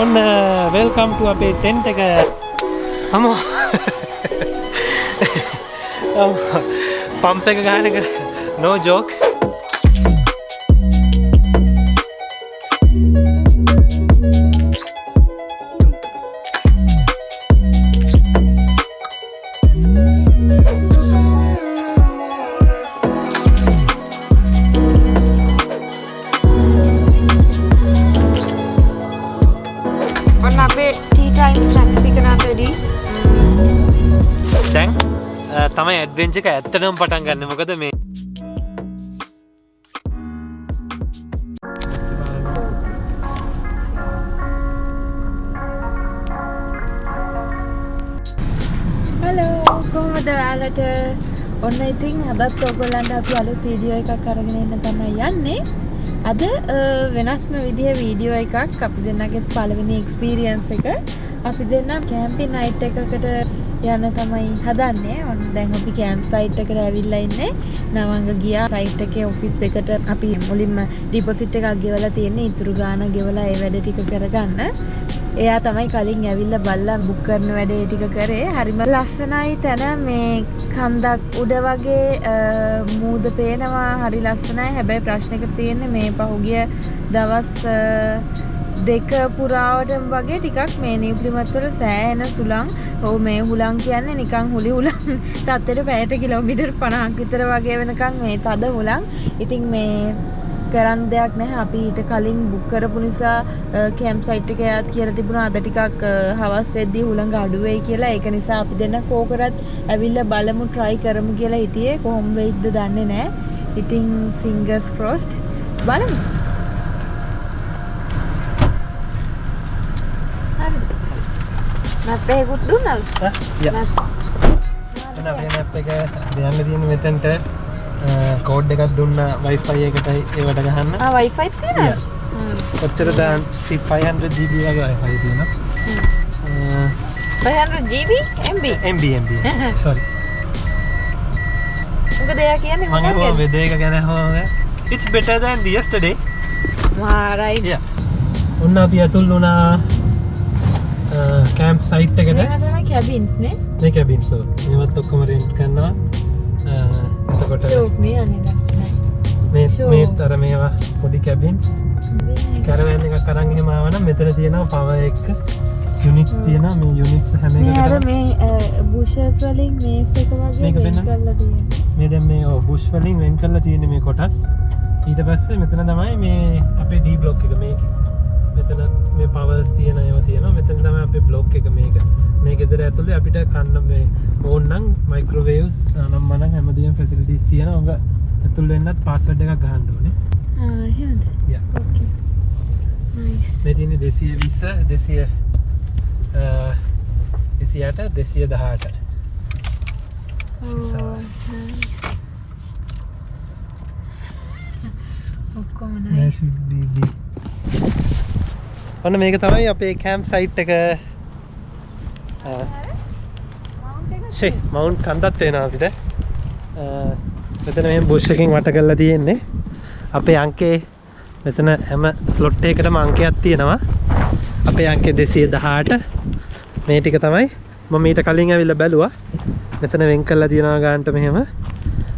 ඔන්න වෙල්කම් ටු අපේ ටෙන්ට් එක. අමෝ පම්ප් එක ගහන එක no joke. දැන් තමයි ඇඩ්වෙන්චර් එක ඇත්තටම පටන් ගන්න. මොකද මේ හලෝ කොහොමද ඔයාලට? ඔන්න ඉතින් අදත් ඔයගොල්ලන්ට අපි අලුත් වීඩියෝ එකක් අරගෙන එන්න තමයි යන්නේ. අද වෙනස්ම විදිහේ වීඩියෝ එකක්. අපි දෙන්නගේ පළවෙනි එක්ස්පීරියන්ස් එක. අපි දෙන්න කැම්පින් නයිට් එකකට යන්න තමයි හදන්නේ. ඔන්න දැන් අපි කැම්ප් සයිට් එකට ඇවිල්ලා ඉන්නේ. නවංග ගියා සයිට් එකේ ඔෆිස් එකට. අපි මුලින්ම ඩිපොසිට් එකක් ගෙවලා තියෙන්නේ. ඉතුරු ගාණ ගෙවලා ඒ වැඩ ටික කරගන්න. එයා තමයි කලින් ඇවිල්ලා බල්ලා බුක් කරන වැඩේ ටික කරේ. හරිම ලස්සනයි තැන. මේ කන්දක් උඩ වගේ මූද පේනවා. හරි ලස්සනයි. හැබැයි ප්‍රශ්නයක් තියෙන්නේ මේ පහුගිය දවස් දෙක පුරාවටම වගේ ටිකක් මේ නිව්ප්ලිමත් වල සෑහෙන සුළං. ඔව් මේ හුළං කියන්නේ නිකන් හුලි හුළං. තත්තර පැයට කිලෝමීටර් 50ක් විතර වගේ වෙනකන් මේ තද හුළං. ඉතින් මේ කරන්න දෙයක් නැහැ. අපි ඊට කලින් බුක් කරපු නිසා කැම්ප් සයිට් එක යාත් කියලා තිබුණා අද ටිකක් හවස් වෙද්දී හුළඟ අඩු වෙයි කියලා. ඒක නිසා අපි දෙන්න කෝකරත් ඇවිල්ලා බලමු try කරමු කියලා හිටියේ. කොහොම වෙයිද දන්නේ නැහැ. ඉතින් fingers crossed බලමු. මැප් එකකුත් දුන්නද? යා. එන අපේ මැප් එක යන්න තියෙන මෙතනට කෝඩ් එකක් දුන්නා Wi-Fi එකටයි ඒවට ගහන්න. Wi-Fi තියෙනවද? කොච්චර දාන්න 500 GB වගේ Wi-Fi තියෙනවා. 500 GB MB sorry. මොකද එයා කියන්නේ මම වෙද එක ගැන it's better than yesterday. right. yeah. ඔන්න අපි අතුල් වුණා කැම්ප් සයිට් එකට. මේවා තමයි කැබින්ස් නේ? මේ කැබින්ස් වල. මේවත් ඔක්කොම රෙන්ට් කරනවා. එතකොට ෂෝක් නේ අනේ ලස්සනයි. මේ තර මේවා පොඩි කැබින්ස්. කැරවෑන් එකක් අරන් එහෙම ආවනම් මෙතන තියෙනවා පවර් එක යුනිට් තියෙනවා. මේ යුනිට්ස් හැම එකකටම මේ බුෂස් වලින් මේස් එක වගේ වෙන් කරලා තියෙනවා. මේ දැන් මේ බුෂ් වලින් වෙන් කරලා තියෙන්නේ මේ කොටස්. ඊට පස්සේ මෙතන තමයි මේ අපේ D බ්ලොක් එක මේක. මෙතන මේ පවර්ස් තියෙන ඒවා තියෙනවා. මෙතන තමයි අපේ බ්ලොක් එක මේක. මේ ගෙදර ඇතුලේ අපිට කන්න මේ ඕන නම් මයික්‍රෝවේව්ස් නම් මනම් හැමදේම ෆැසිලිටිස් තියෙනවා. ඔබ ඇතුල් වෙන්නත් පාස්වර්ඩ් එකක් ගහන්න ඕනේ. එහෙමද? යා. ඕකේ. නයිස්. මේ තියෙන්නේ 220 218. ඔක්කොම නයිස්. ඔන්න මේක තමයි අපේ කැම්ප් සයිට් එක. මවුන්ට් කන්දත් වෙනවා අපිට. මෙතන මෙහෙම බුෂ් එකකින් වට කරලා තියෙන්නේ. අපේ අංකේ මෙතන හැම ස්ලොට් එකකටම අංකයක් තියෙනවා. අපේ අංකේ 218. මේ ටික තමයි මම ඊට කලින් ඇවිල්ලා බැලුවා. මෙතන වෙන් කරලා තියෙනවා ගානට මෙහෙම.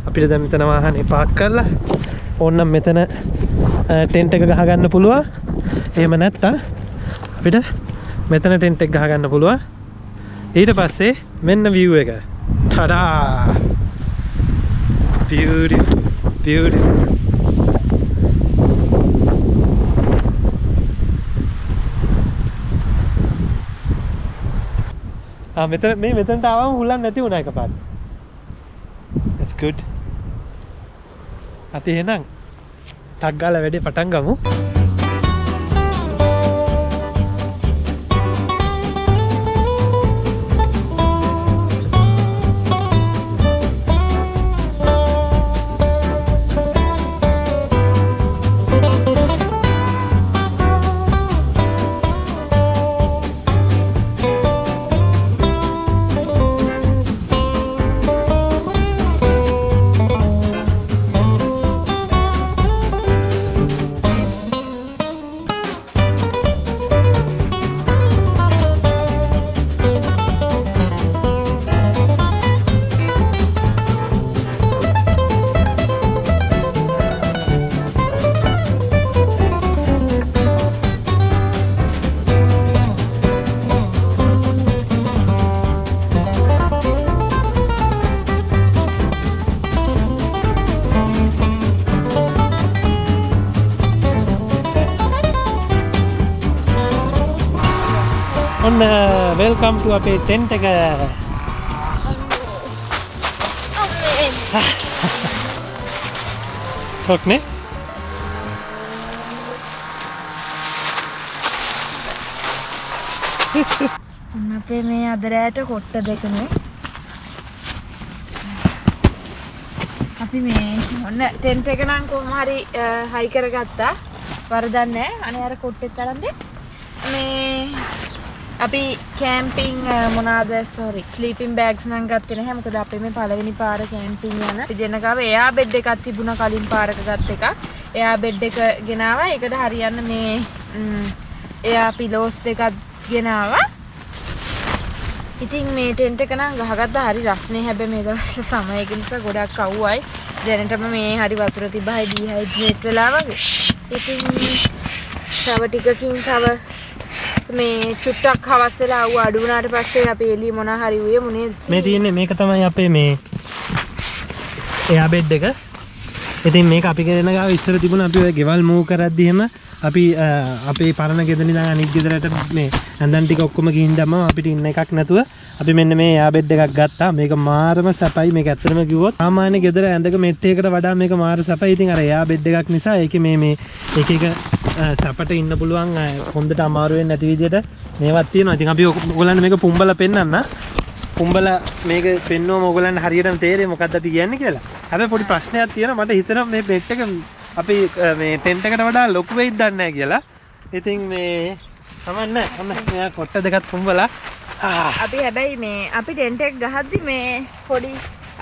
අපිට දැන් මෙතන වාහනේ පාක් කරලා ඕනනම් මෙතන ටෙන්ට් එක ගහ ගන්න පුළුවන්. එහෙම නැත්තම් අපිට මෙතන ටෙන්ට් එක ගහ ගන්න පුළුවන්. ඊට පස්සේ මෙන්න view එක. ටඩා! Beautiful. මෙතනට ආවම හුලන් නැති වුණා එකපාරට. That's good. අපි එහෙනම් ටක් ගාලා වැඩේ පටන් ගමු. everyone, welcome to අපේ tent එක. shock නේ? අපේ මේ අද රැට කොට්ට දෙකනේ. අපි මේ ඔන්න ටෙන්ට් එක නම් කොහොම හරි හයි කරගත්තා. වරදක් නැහැ. අනේ අර කොට්ටෙත් අරන් දෙන්න. මේ අපි කැම්පින් මොනවාද ස්ලීපින් බෑග්ස් නම් ගත්තේ නැහැ. මොකද අපේ මේ පළවෙනි පාර කැම්පින් යන. අපි දෙන ගාව එයා බෙඩ් එකක් තිබුණා කලින් පාරක ගත්ත එක. එයා බෙඩ් එක ගෙනාවා. ඒකට හරියන්න මේ එයා පිලෝස් දෙකක් ගෙනාවා. ඉතින් මේ ටෙන්ට් එක නම් ගහගත්තා හරි රස්නේ. හැබැයි මේ දවස්වල සමය එක නිසා ගොඩක් අවුවයි. දැනටම මේ හරි වතුර තිබ්බයි ඩිහයිඩ්‍රේට් වෙලා වගේ. ඉතින් තව ටිකකින් තව මේ චුට්ටක් හවස් වෙලා ආව අඩු වුණාට පස්සේ අපි එළිය මොන හරි උයේ මුනේ මේ තියෙන්නේ මේක තමයි අපේ මේ එයා බෙඩ් එක. ඉතින් මේක අපි ගෙන ගාව ඉස්සර තිබුණා අපි ඔය ගෙවල් මූව් කරද්දි එහෙම අපි අපේ පරණ ගෙදර ඉඳන් අනිත් ගෙදරට මේ ඇඳන් ටික ඔක්කොම ගිහින් දැම්මම අපිට ඉන්න එකක් නැතුව අපි මෙන්න මේ එයා බෙඩ් එකක් ගත්තා. මේක මාරම සැපයි. මේක ඇත්තටම කිව්වොත් සාමාන්‍ය ගෙදර ඇඳක මෙට් එකකට වඩා මේක මාර සැපයි. ඉතින් අර එයා බෙඩ් එකක් නිසා ඒකේ මේ එක සැපට ඉන්න පුළුවන් හොඳට අමාරු වෙන්නේ නැති විදිහට මේවත් තියෙනවා. ඉතින් අපි ඔයගොල්ලන්ට මේක පුම්බලා පෙන්නන්න. පුම්බලා මේක පෙන්නුවම ඔයගොල්ලන්ට හරියටම තේරෙයි මොකක්ද අපි කියන්නේ කියලා. හැබැයි පොඩි ප්‍රශ්නයක් තියෙනවා. මට හිතෙනවා මේ බෙඩ් එක අපි මේ ටෙන්ට් එකට වඩා ලොකු වෙයිද දන්නේ නැහැ කියලා. ඉතින් මේ සමන්න ඔන්න මෙයා කොට්ට දෙකක් පුම්බලා අපි හැබැයි මේ අපි ටෙන්ට් එක ගහද්දි මේ පොඩි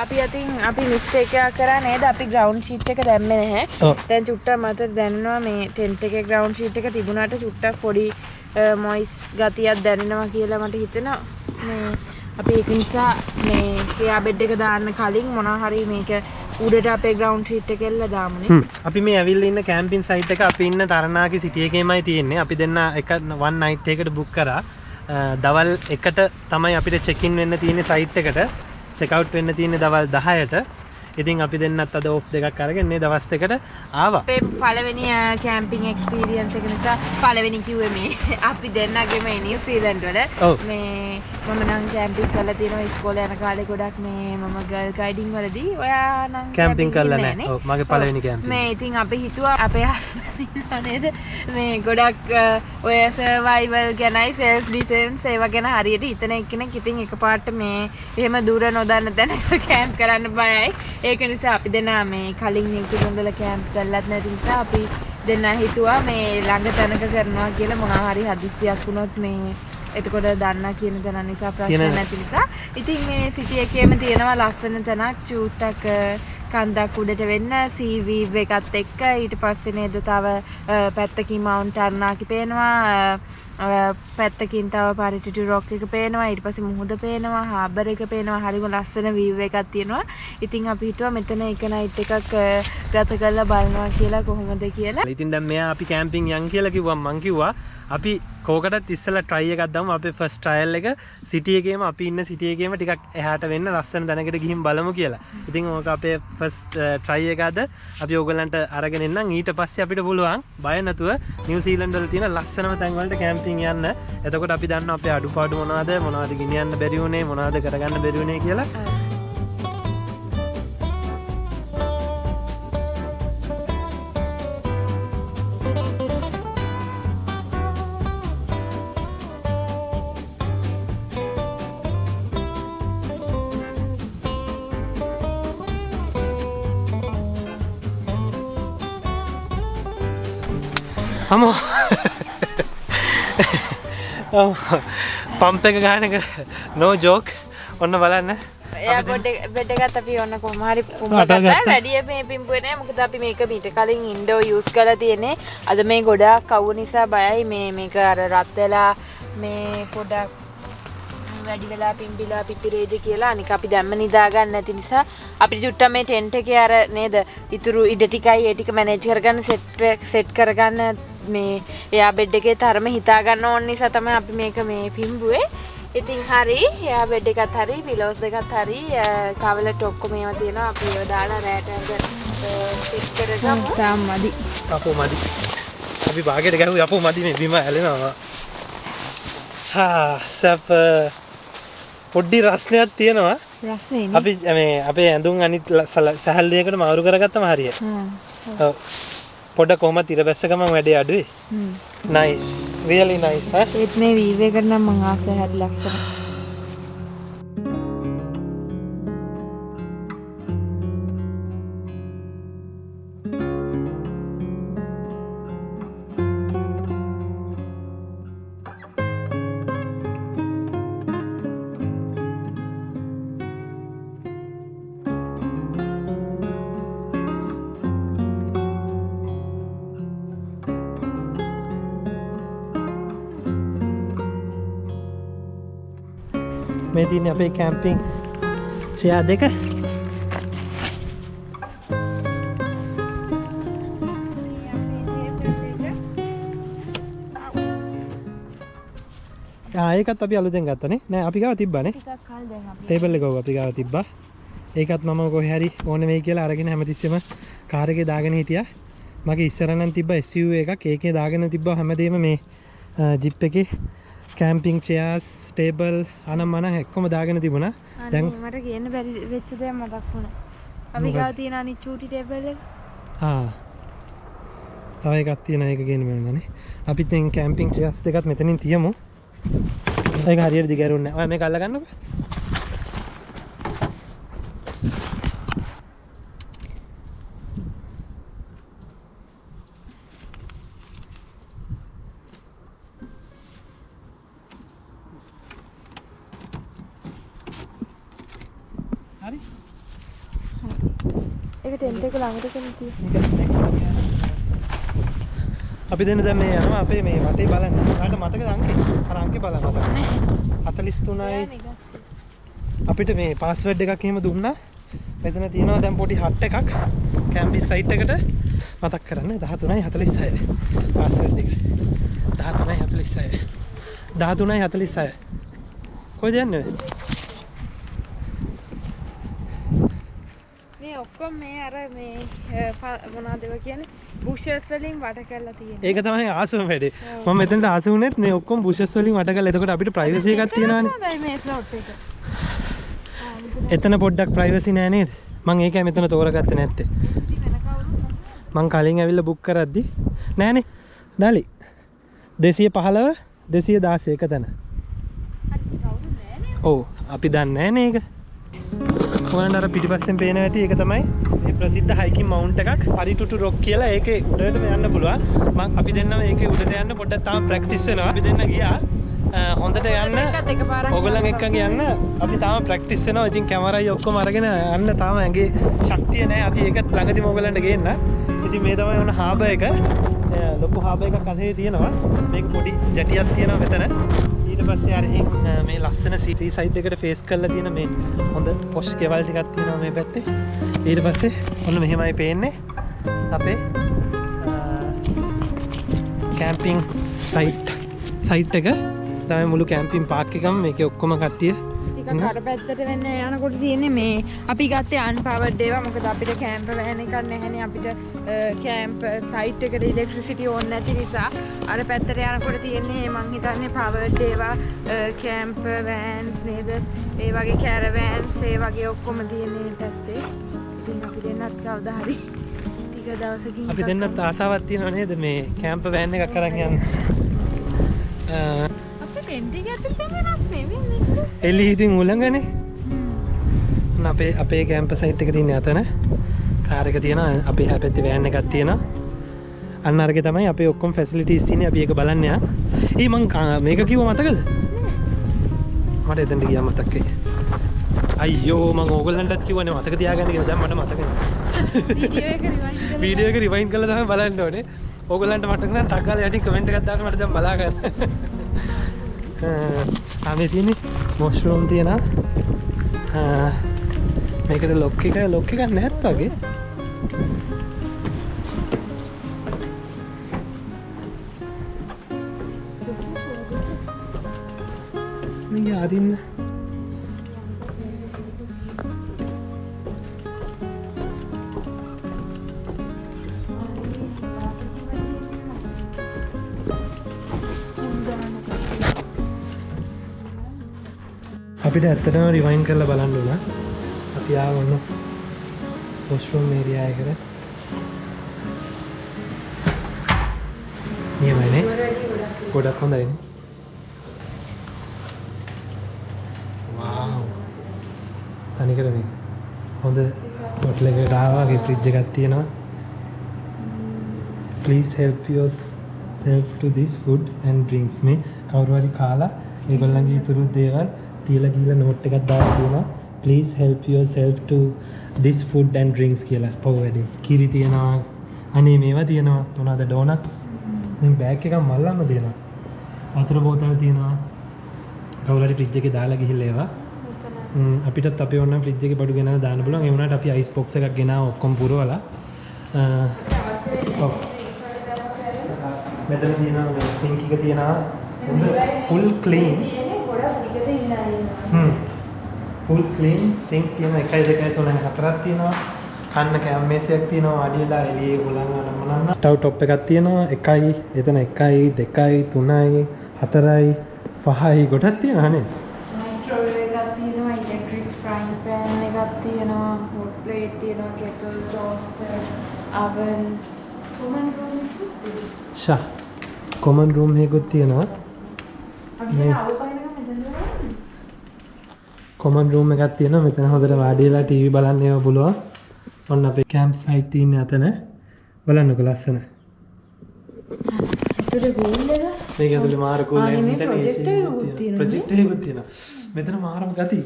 අපි මිස්ටේක් එකක් කරා නේද? අපි ග්‍රවුන්ඩ් ෂීට් එක දැම්මේ නැහැ. දැන් චුට්ටක් මට දැනෙනවා මේ ටෙන්ට් එකේ ග්‍රවුන්ඩ් ෂීට් එක තිබුණාට චුට්ටක් පොඩි මොයිස් ගතියක් දැනෙනවා කියලා මට හිතෙනවා. මේ අපි ඒක නිසා මේ එයා බෙඩ් එක දාන්න කලින් මොනවා හරි මේක උඩට අපේ ග්‍රවුන්ඩ් ෂීට් එක එල්ල දාමුනේ. අපි මේ ඇවිල්ලා ඉන්න කැම්පින් සයිට් එක අපි ඉන්න තරනාකි සිටි එකේමයි තියෙන්නේ. අපි දෙන්න එක වන් නයිට් එකකට බුක් කරා. දවල් 1ට තමයි අපිට චෙක් ඉන් වෙන්න තියෙන්නේ සයිට් එකට. චෙක් අවුට් වෙන්න තියෙන්නේ දවල් 10ට. ඉතින් අපි දෙන්නත් අද ඔෆ් දෙකක් අරගෙන මේ දවස් දෙකට ආවා. අපේ පළවෙනි කැම්පින් එක්ස්පීරියන්ස් එක නිසා පළවෙනි කිව්වේ මේ අපි දෙන්නගේම නිව්සීලන්ඩ් වල මේ මම නම් කැම්පින් කරලා තියෙනවා ඉස්කෝලේ යන කාලේ ගොඩක් මේ මම ගර්ල් ගයිඩින් වලදී ඔයා නම් කැම්පින් කරලා නැහැ. ඔව් මගේ පළවෙනි කැම්පින්. මේ ඉතින් අපි හිතුවා අපේ හස්බන්ඩ් නේද මේ ගොඩක් ඔය සර්වයිවල් ගැනයි සෙල්ෆ් ඩිෆෙන්ස් ඒවා ගැන හරියට හිතන එක්කෙනෙක් ඉතින් එකපාරට මේ එහෙම දුර නොදන්න තැනක කැම්ප් කරන්න බයයි. ඒක නිසා අපි දෙනා මේ කලින් නිව්සීලන්ඩ් වල කැම්ප් කරලත් නැති නිසා අපි දෙනා හිතුවා මේ ළඟ තැනක කරනවා කියලා මොනවා හරි හදිස්සියක් වුණොත් මේ එතකොට දන්නා කියන තැන නිසා ප්‍රශ්න නැති නිසා. ඉතින් මේ සිටි එකේම තියෙනවා ලස්සන තැනක් චූට්ටක් කන්දක් උඩට වෙන්න සීවීව් එකත් එක්ක ඊට පස්සේ නේද තව පැත්තකින් මවුන්ට් අර්නාකි පේනවා. පැත්තකින් තව පරිටිටි රොක් එක පේනවා. ඊට පස්සේ මුහුද පේනවා. හාබර් එක පේනවා. හරිම ලස්සන වීව් එකක් තියෙනවා. ඉතින් අපි හිතුවා මෙතන එක නයිට් එකක් ගත කරලා බලනවා කියලා කොහොමද කියලා. ඉතින් දැන් මෙයා අපි කැම්පින් යන් කියලා කිව්වම මං කිව්වා අපි කෝකටත් ඉස්සලා try එකක් දාමු. අපේ first trial එක සිටි එකේම අපි ඉන්න සිටි එකේම ටිකක් එහාට වෙන්න ලස්සන තැනකට ගිහින් බලමු කියලා. ඉතින් ඕක අපේ first try එක අද අපි ඕගලන්ට අරගෙන එන්නම්. ඊට පස්සේ අපිට පුළුවන් බය නැතුව නිව්සීලන්ඩ් වල තියෙන ලස්සනම තැන් වලට කැම්පින් යන්න. එතකොට අපි දන්නවා අපේ අඩුපාඩු මොනවද ගෙනියන්න බැරි වුනේ මොනවද කරගන්න බැරි වුනේ කියලා. අමෝ පම්ප් එක ගහන එක no joke. ඔන්න බලන්න. එයා බෙඩ් එකත් අපි ඔන්න කොහොම හරි පුම්බගත්තා. වැඩි මේ පිම්බුවේ නෑ. මොකද අපි මේක මීට කලින් ඉන්ඩෝ යූස් කරලා තියෙන්නේ. අද මේ ගොඩාක් කවුව නිසා බයයි මේක අර රත් වෙලා මේ පොඩක් වැඩි වෙලා පිම්බිලා පිපිරේද කියලා. අනික අපි දැම්ම නිදා ගන්න නැති නිසා අපිට චුට්ටක් මේ ටෙන්ට් එකේ අර නේද ඉතුරු ඉඩ ටිකයි ඒ ටික මැනේජ් කරගන්න සෙට් කරගන්න මේ එයා බෙඩ් එකේ තරම හිතා ගන්න ඕන නිසා තමයි අපි මේක මේ පිම්බුවේ. ඉතින් හරි එයා බෙඩ් එකත් හරි පිලෝස් දෙකත් හරි කවලට ඔක්කොම ඒවා තියෙනවා. අපි ඒවා දාලා රෑට සෙට් කරගමු. තාමදි. අපෝ මදි. අපි භාගයට ගහුවේ අපෝ මදි මේ බිම ඇලෙනවා. සැප් පොඩ්ඩි රස්නයක් තියෙනවා. රස්නේ අපි මේ අපේ ඇඳුම් අනිත් සැහැල්ලියකට මාරු කරගත්තම හරිය. ඔව්. පොඩ කොහමද ඉර බැස්ස ගමන් වැඩේ අඩුයි. nice. really nice ඈ. ඒත් මේ වීව් එකට නම් මං ආසයි හරි ලස්සන. මේ තියෙන්නේ අපේ කැම්පින් චෙයා දෙක. ඒකත් අපි අලුතෙන් ගත්තනේ. නෑ අපි ගාව තිබ්බනේ. ටිකක් කල් දැන් අපි ටේබල් එක අපි ගාව තිබ්බා. ඒකත් මම කොහේ හරි ඕනේ වෙයි කියලා අරගෙන හැමතිස්සෙම කාර් එකේ දාගෙන හිටියා. මගේ ඉස්සර නම් තිබ්බා SUV එකක්. ඒකේ දාගෙන තිබ්බා හැමදේම මේ ජිප් එකේ කැම්පින් චෙයාස් ටේබල් අනම්මන එක්කම දාගෙන තිබුණා. දැන් මට කියන්න බැරි වෙච්ච දෙයක් මතක් වුණා. අපි ගාව තියෙන අනිත් චූටි ටේබල් එක. තව එකක් තියෙනවා ඒක ගේන්න බෑනේ. අපිත් දැන් කැම්පින් චෙයාස් දෙකත් මෙතනින් තියමු. ඒක හරියට දිගහැරුන්නේ නැහැ. ඔය මේක අල්ල ගන්නකො. හරි. ඒක ටෙන්ට් එක ළඟට කෙනෙක් අපි දෙන්න දැන් මේ යනවා අපේ මේ වටේ බලන්න. ඔයාලට මතකද අංකේ? අර අංකේ බලන්න මතක. 43යි. අපිට මේ පාස්වර්ඩ් එකක් එහෙම දුන්නා. මෙතන තියෙනවා දැන් පොඩි හට් එකක් කැම්පින් සයිට් එකට මතක් කරන්න 13:46. පාස්වර්ඩ් එක 13:46. 13:46. කොහෙද යන්නේ? මේ ඔක්කොම මේ අර මේ මොනවද ඒවා කියන්නේ බුෂස් වලින් වට කරලා තියෙනවා. ඒක තමයි ආසම වැඩේ. මම මෙතනට ආස වුණෙත් මේ ඔක්කොම බුෂස් වලින් වට කරලා. එතකොට අපිට ප්‍රයිවසි එකක් තියෙනවානේ. හොඳයි මේ ස්ලොට් එක. එතන පොඩ්ඩක් ප්‍රයිවසි නෑ නේද? මම ඒකයි මෙතන තෝරගත්තේ නැත්තේ. මං කලින් ඇවිල්ලා බුක් කරද්දි නෑනේ. ඩාලි 215 216 එක තැන. ඔව් අපි දන්නේ නෑනේ ඒක. කොහොමද අර පිටිපස්සෙන් පේන ඇති ඒක තමයි මේ ප්‍රසිද්ධ හයිකින් මවුන්ට් එකක් පරිටුටු රොක් කියලා. ඒකේ උඩටම යන්න පුළුවන්. මම අපි දෙන්නම ඒකේ උඩට යන්න පොඩ්ඩක් තාම ප්‍රැක්ටිස් වෙනවා. අපි දෙන්න ගියා හොඳට යන්න. ඔයගොල්ලන් එක්ක යන්න අපි තාම ප්‍රැක්ටිස් වෙනවා. ඉතින් කැමරායි ඔක්කොම අරගෙන යන්න තාම ඇඟේ ශක්තිය නැහැ. අපි ඒකත් ළඟදිම ඔයගොල්ලන්ට ගේන්න. ඉතින් මේ තමයි ඔන්න හාබර් එක. ලොකු හාබර් එකක් අතේ තියෙනවා. මේක පොඩි ජැටියක් තියෙනවා මෙතන. ඊට පස්සේ අර මේ ලස්සන සී සයිඩ් එකට ෆේස් කරලා තියෙන මේ හොඳ පොෂ් කෙවල් ටිකක් තියෙනවා මේ පැත්තේ. ඊට පස්සේ ඔන්න මෙහෙමයි පේන්නේ අපේ කැම්පින් සයිට් එක. තමයි මුළු කැම්පින් පාක් එකම මේකේ ඔක්කොම කට්ටිය ටිකක් අර පැත්තට වෙන්න යනකොට තියෙන්නේ මේ අපි ගත්තේ අන්පවර්ඩ් ඒවා. මොකද අපිට කැම්ප් වෑන් එකක් නැහැනේ. අපිට කැම්ප් සයිට් එකට ඉලෙක්ට්‍රිසිටි ඕනේ නැති නිසා අර පැත්තට යනකොට තියෙන්නේ මං හිතන්නේ පවර්ඩ් ඒවා කැම්ප් වෑන්ස් නේද? ඒ වගේ කැරවෑන්ස් ඒ වගේ ඔක්කොම තියෙන්නේ පැත්තේ. ඉතින් අපි දෙන්නත් කවදා හරි ටික දවසකින් අපි දෙන්නත් ආසාවක් තියෙනව නේද මේ කැම්ප් වෑන් එකක් අරන් යන්න. අපේ ටෙන්ට් එක ඇතුලේ වෙනස් නෙවෙයි. එළි ඉතින් උලංගනේ. අපේ කැම්ප් සයිට් එක තියෙන අතන කාර් එක තියෙනවා. අපේ හැපැත්තේ වෑන් එකක් තියෙනවා. අන්න අරගේ තමයි අපේ ඔක්කොම ෆැසිලිටිස් තියෙන්නේ. අපි ඒක බලන්න යා. මං මේක කිව්ව මතකද? මට එතනට ගියා මතක් වෙයි. අයියෝ මං ඕගොල්ලන්ටත් කිව්වනේ මතක තියාගන්න කියලා. දැන් මට මතක නැහැ. වීඩියෝ එක රිවයින්ඩ් කරලා තමයි බලන්න ඕනේ. ඕගොල්ලන්ට මතක නම් ටක් ගාලා යටි කමෙන්ට් එකක් දාන්න මට දැන් බලා ගන්න. මේ තියෙන්නේ වොෂ්රූම් තියෙනවා. මේකට ලොක් එකක් නැත් වගේ. මේ අරින්න අපිට ඇත්තටම රිවයින් කරලා බලන්න උනා. අපි ආවොන්න වොෂ්රූම් ඒරියා එකට. නියමයිනේ. ගොඩක් හොඳයිනේ. වව්. තනිකරනේ. හොඳ හොටල් එකකට ආවා. ෆ්‍රිජ් එකක් තියෙනවා. Please help yourself to this food and drinks. මේ කවුරු හරි කාලා ඒගොල්ලන්ගේ ඉතුරු දේවල් තියලා ගිහලා නෝට් එකක් දාලා තියෙනවා. Please help yourself to this food and drinks කියලා. පොව වැඩේ. කිරි තියෙනවා. අනේ මේවා තියෙනවා. මොනවාද ඩෝනට්ස්. මේ බෑග් එකක් මල්ලන්න දෙනවා. වතුර බෝතල් තියෙනවා. කවුරු හරි ෆ්‍රිජ් එකේ දාලා ගිහිල්ලා ඒවා. අපිටත් අපේ ඕන ෆ්‍රිජ් එකේ බඩු ගෙනලා දාන්න පුළුවන්. ඒ වුණාට අපි අයිස් බොක්ස් එකක් ගෙනාවා ඔක්කොම පුරවලා. මෙතන තියෙනවා මේ සින්ක් එක තියෙනවා. හොඳ full clean. Full clean zinc තියෙනවා. 1 2 3 4ක් තියෙනවා. කන්න කැම් මේසයක් තියෙනවා. අඩියලා එළියේ උලන් අනමනන්න. ස්ටව් টොප් එකක් තියෙනවා. 1යි එතන 1යි 2යි 3යි 4යි 5යි ගොඩක් තියෙනවා නේ. මයික්‍රෝවේව් එකක් තියෙනවා. ඉලෙක්ට්‍රික් ෆ්‍රයින් පෑන් එකක් තියෙනවා. හොට් ප්ලේට් තියෙනවා. Kettle toaster oven common room ෂා කොමන් රූම් එකකුත් තියෙනවා. මේ කොමන් රූම් එකක් තියෙනවා. මෙතන හොඳට වාඩි වෙලා ටීවී බලන්න ඒව පුළුවන්. ඔන්න අපේ කැම්ප් සයිට් තියෙන අතන බලන්නකෝ ලස්සන. ඒතර ගෝල් එක මේක ඇතුලේ මාර කූල් එකක් මේ මෙතන AC ප්‍රොජෙක්ටර් එකකුත් තියෙනවා. මෙතන මාරම ගති.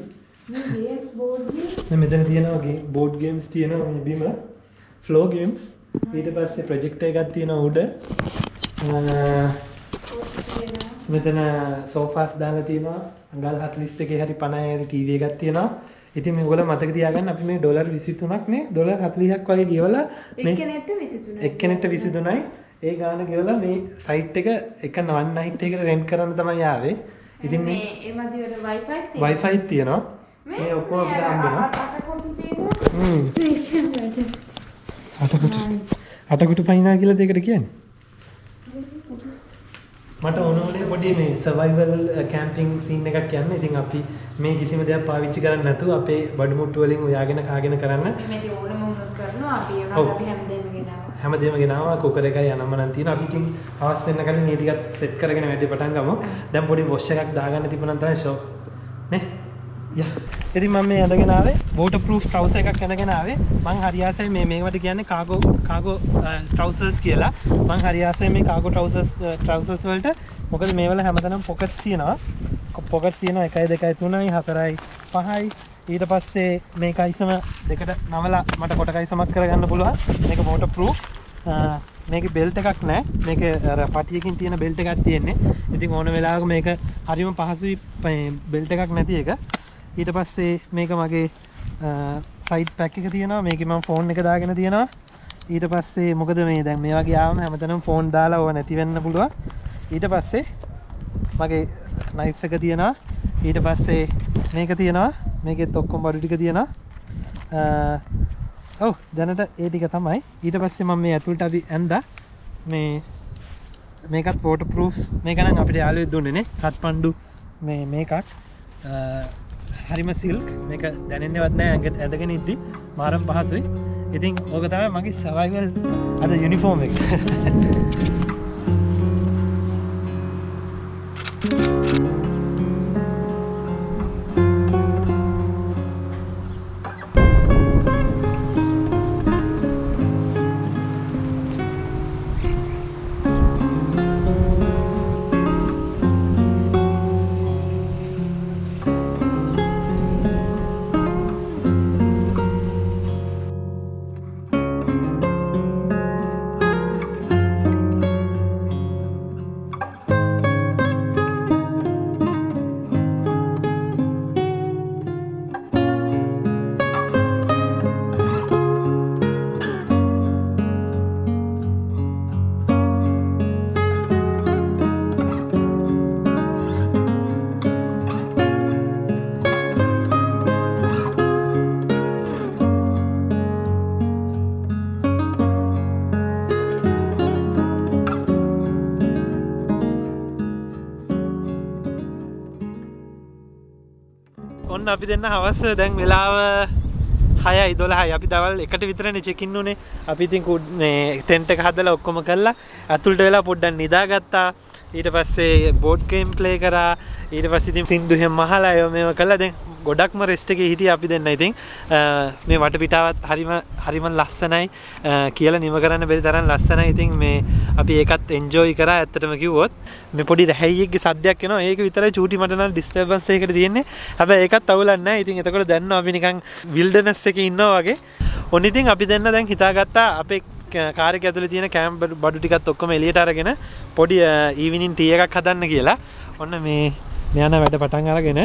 මේ ගේම්ස් බෝඩ් මේ මෙතන තියෙනවා බෝඩ් ගේම්ස් තියෙනවා මේ බිම ෆ්ලෝ ගේම්ස්. ඊට පස්සේ ප්‍රොජෙක්ටර් එකක් තියෙනවා උඩ. මෙතන සෝෆාස් දාලා තියෙනවා. අඟල් 42 හරි 50 හරි ටීවී එකක් තියෙනවා. ඉතින් මේගොල්ලෝ මතක තියාගන්න අපි මේ ඩොලර් 23ක් නේ ඩොලර් 40ක් වගේ ගෙවලා මේ එක්කෙනෙක්ට 23යි. ඒ ගාන ගෙවලා මේ සයිට් එක එක වන් නයිට් එකකට රෙන්ට් කරන්න තමයි ආවේ. ඉතින් මේ ඒ මැදියට Wi-Fi තියෙනවා. මේ ඔක්කොම අපිට හම්බෙනවා. අටකුට පයින්නා කියලා දෙයකට කියන්නේ. මට ඕනෝනේ පොඩි මේ සර්වයිවල් කැම්පින් සීන් එකක් යන්න. ඉතින් අපි මේ කිසිම දෙයක් පාවිච්චි කරන්නේ නැතුව අපේ බඩු මුට්ටු වලින් උයාගෙන කාගෙන කරන්න. මේ ඕනම වුණොත් කරනවා අපි ඒවා අපි හැමදේම ගෙනාවා. හැමදේම ගෙනාවා. කුකර් එකයි අනම්මනම් තියෙනවා. අපි ඉතින් අවස් වෙන කලින් මේ ටිකත් සෙට් කරගෙන වැඩේ පටන් ගමු. දැන් පොඩි වොෂ් එකක් දාගන්න තිබුණා තමයි ෂෝ. නේ? යා. ඉතින් මම මේ ඇඳගෙන ආවේ වෝටර් ප්‍රූෆ් ට්‍රවුසර් එකක් ඇඳගෙන ආවේ. මං හරි ආසයි මේවට කියන්නේ කාගෝ ට්‍රවුසර්ස් කියලා. මං හරි ආසයි මේ කාගෝ ට්‍රවුසර්ස් වලට. මොකද මේවල හැමතැනම පොකට්ස් තියෙනවා. පොකට්ස් තියෙනවා 1 2 3යි 4යි 5යි. ඊට පස්සේ මේක අයිසම දෙකට නවලා මට කොට කයිසමක් කරගන්න පුළුවන්. මේක වෝටර් ප්‍රූෆ්. මේකේ බෙල්ට් එකක් නැහැ. මේක අර පටියකින් තියෙන බෙල්ට් එකක් තියෙන්නේ. ඉතින් ඕන වෙලාවක මේක හරියම පහසුයි බෙල්ට් එකක් නැති එක. ඊට පස්සේ මේක මගේ සයිඩ් පැක් එක තියෙනවා. මේකේ මම ෆෝන් එක දාගෙන තියෙනවා. ඊට පස්සේ මොකද මේ දැන් මේ වගේ ආවම හැමතැනම ෆෝන් දාලා ඕව නැති වෙන්න පුළුවන්. ඊට පස්සේ මගේ නයිෆ් එක තියෙනවා. ඊට පස්සේ මේක තියෙනවා. මේකෙත් ඔක්කොම බඩු ටික තියෙනවා. ඔව් දැනට ඒ ටික තමයි. ඊට පස්සේ මම මේ ඇතුළට අපි ඇඳා මේකත් වෝටර් ප්‍රූෆ්. මේක නම් අපිට යාළුවෙක් දුන්නේ නේ. කත්පණ්ඩු මේකක්. හරිම සිල්ක්. මේක දැනෙන්නේවත් නැහැ ඇඟට ඇඳගෙන ඉද්දි. මාරම් පහසුයි. ඉතින් ඕක තමයි මගේ සර්වයිවල් අද යුනිෆෝම් එක. ඔන්න අපි දෙන්න හවස දැන් වෙලාව 6:12යි. අපි දවල් 1ට විතරනේ චෙක් ඉන් උනේ. අපි ඉතින් මේ ටෙන්ට් එක හදලා ඔක්කොම කරලා ඇතුළට වෙලා පොඩ්ඩක් නිදාගත්තා. ඊට පස්සේ බෝඩ් ගේම් ප්ලේ කරා. ඊට පස්සේ ඉතින් සින්දු හැම අහලා ඒව මේව කළා. දැන් ගොඩක්ම රෙස්ට් එකේ හිටියා අපි දෙන්න. ඉතින් මේ වටපිටාවත් හරිම ලස්සනයි කියලා නිම කරන්න බැරි තරම් ලස්සනයි. ඉතින් මේ අපි ඒකත් එන්ජොයි කරා. ඇත්තටම කිව්වොත් මේ පොඩි රැහැයියෙක්ගේ සද්දයක් එනවා. ඒක විතරයි චූටි මට නම් ඩිස්ටර්බන්ස් එකකට තියෙන්නේ. හැබැයි ඒකත් අවුලක් නැහැ. ඉතින් එතකොට දැන්නවා අපි නිකන් විල්ඩර්නස් එකේ ඉන්නවා වගේ. ඔන්න ඉතින් අපි දෙන්න දැන් හිතාගත්තා අපේ කාර් එක ඇතුලේ තියෙන කැම්ප් බඩු ටිකත් ඔක්කොම එළියට අරගෙන පොඩි ඊවිනින් ටී එකක් හදන්න කියලා. ඔන්න මේ මෙයන වැඩ පටන් අරගෙන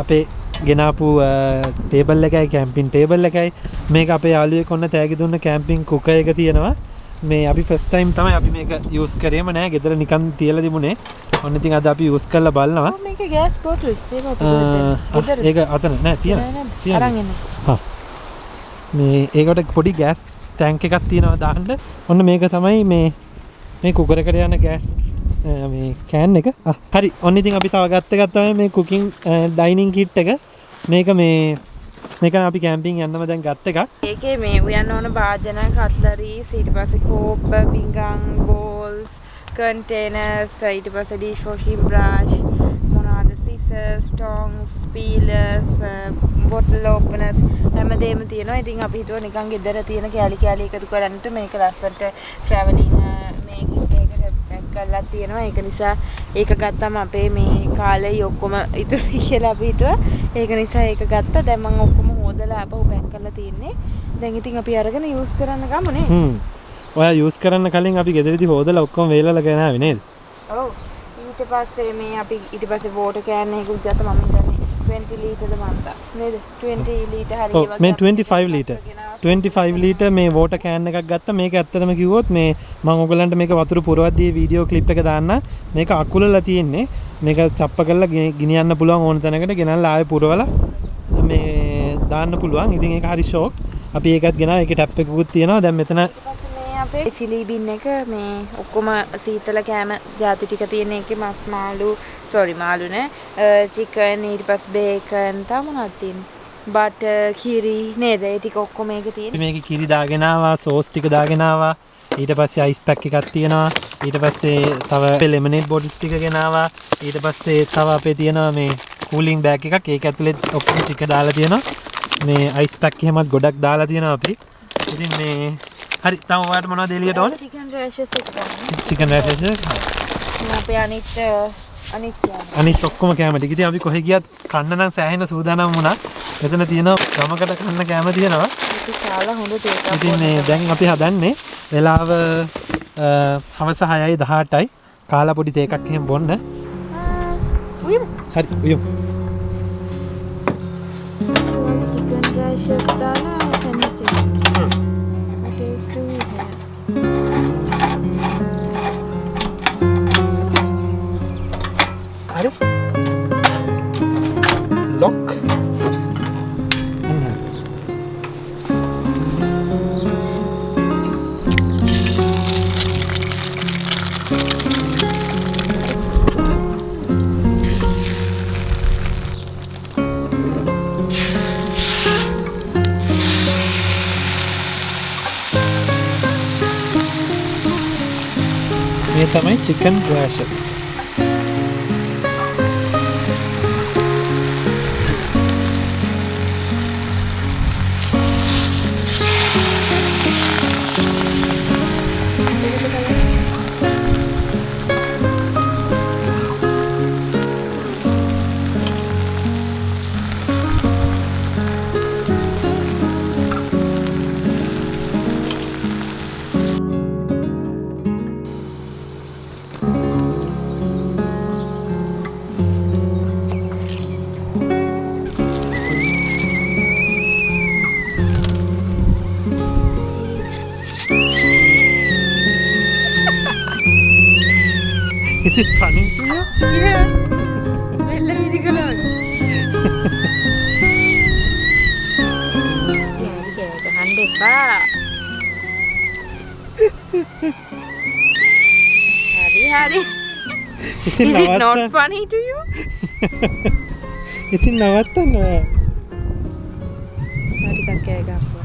අපේ ගෙනාපු ටේබල් එකයි කැම්පින් ටේබල් එකයි මේක අපේ යාළුවෙක් ඔන්න තෑගි දුන්න කැම්පින් කුකර් එක තියෙනවා. මේ අපි ෆස්ට් ටයිම් තමයි අපි මේක යූස් කරේම නෑ. ගෙදර නිකන් තියලා තිබුණේ. ඔන්න ඉතින් අද අපි යූස් කරලා බලනවා. මේක ගෑස් බෝටල්ස් ඒක අතන නෑ තියෙනවා. අරන් එන්න. හා. මේ ඒකට පොඩි ගෑස් ටැන්ක් එකක් තියෙනවා දාන්න. ඔන්න මේක තමයි මේ කුකර් එකට යන ගෑස් මේ කෑන් එක. හරි. ඔන්න ඉතින් අපි තව ගත්තා මේ කුකින් ඩයිනින් කිට් එක. මේක අපි කැම්පින් යන්නම දැන් ගත්ත එකක්. ඒකේ මේ උයන්න ඕන භාජන, කට්ලරි, ඊට පස්සේ කෝප්, පිඟන්, බෝල්ස්, කන්ටේනර්ස්, ඊට පස්සේ ඩිෂ් වොෂින් බ්‍රෂ්, මොනවාද සිසර්ස්, ටොන්ග්ස්, පීලර්ස්, බොටල් ඕපනර්ස් හැමදේම තියෙනවා. ඉතින් අපි හිතුවා නිකන් ගෙදර තියෙන කැලි එකතු කරන්නට මේක ලස්සට ට්‍රැවලින් මේ එකකට පැක් කරලා තියෙනවා. ඒක නිසා ඒක ගත්තම අපේ මේ කාලේ ඔක්කොම ඉතුරුයි කියලා අපි හිතුවා. ඒක නිසා ඒක ගත්තා. දැන් මම ඔක්කොම හොදලා ආපහු පැක් කරලා තියෙන්නේ. දැන් ඉතින් අපි අරගෙන යූස් කරන්න ගමුනේ. ඔයා යූස් කරන්න කලින් අපි ගෙදරදී හොදලා ඔක්කොම වේලලා ගෙන ආවේ නේද? ඔව්. ඊට පස්සේ මේ අපි ඊට පස්සේ වෝටර් කෑන් එකකුත් ගත්තා. මම හිතන්නේ 20 ලීටරද මන්ද නේද 20 ලීටර හරි වගේ මේ 25 ලීටර 25 ලීටර මේ වෝටර් කෑන් එකක් ගත්තා. මේක ඇත්තටම කිව්වොත් මේ මම ඔයගලන්ට මේක වතුර පුරවද්දී වීඩියෝ ක්ලිප් එක දාන්න. මේක අකුලලා තියෙන්නේ. මේක චප්ප කරලා ගෙනියන්න පුළුවන් ඕන තැනකට ගෙනල්ලා ආයෙ පුරවලා මේ දාන්න පුළුවන්. ඉතින් ඒක හරි ෂෝක්. අපි ඒකත් ගෙනාවා. ඒකේ ටැප් එකකුත් තියෙනවා. දැන් මෙතන අපේ චිලි බින් එක මේ ඔක්කොම සීතල කෑම ಜಾති ටික තියෙන එකේ මස් මාළු නෑ චිකන් ඊට පස්සේ බේකන් තව මොනවද තියෙන්නේ බටර් කිරි නේද ඒ ටික ඔක්කොම මේකේ තියෙන්නේ. මේකේ කිරි දාගෙන ආවා, සෝස් ටික දාගෙන ආවා. ඊට පස්සේ අයිස් පැක් එකක් තියෙනවා. ඊට පස්සේ තව ලෙමනේඩ් බොටල්ස් ටික ගෙනාවා. ඊට පස්සේ තව අපේ තියෙනවා මේ කූලින් බෑග් එකක්. ඒක ඇතුලේ ඔක්කොම චික දාලා තියෙනවා. මේ අයිස් පැක් එහෙමත් ගොඩක් දාලා තියෙනවා අපි. ඉතින් මේ හරි තම ඔයාලට මොනවද එළියට ඕනේ? චිකන් රෑෂස් එක ගන්න. චිකන් රෑෂස්. අපේ අනිත් ඔක්කොම කැම ටික. ඉතින් අපි කොහෙ ගියත් කන්න නම් සෑහෙන සූදානම් වුණා. මෙතන තියෙනවා ගමකට කන්න කැම තියෙනවා. ඒක කාලා හොඳ තේකක්. ඉතින් මේ දැන් අපි හදන්නේ වෙලාව හවස 6:18යි. කාලා පොඩි තේ එකක් එහෙම බොන්න. උයමු. හරි උයමු. චිකන් රෑෂස් දාලා සෙන්ඩ්විච්. Hadi. Lock. Ini tamai chicken rashers. Is it funny to you? Yeah. Mella virigala. Yeah, hande pa. Hari. Is it not funny to you? ඉතින් නවත්තන්න බෑ. ටිකක් කෑ ගහපන්.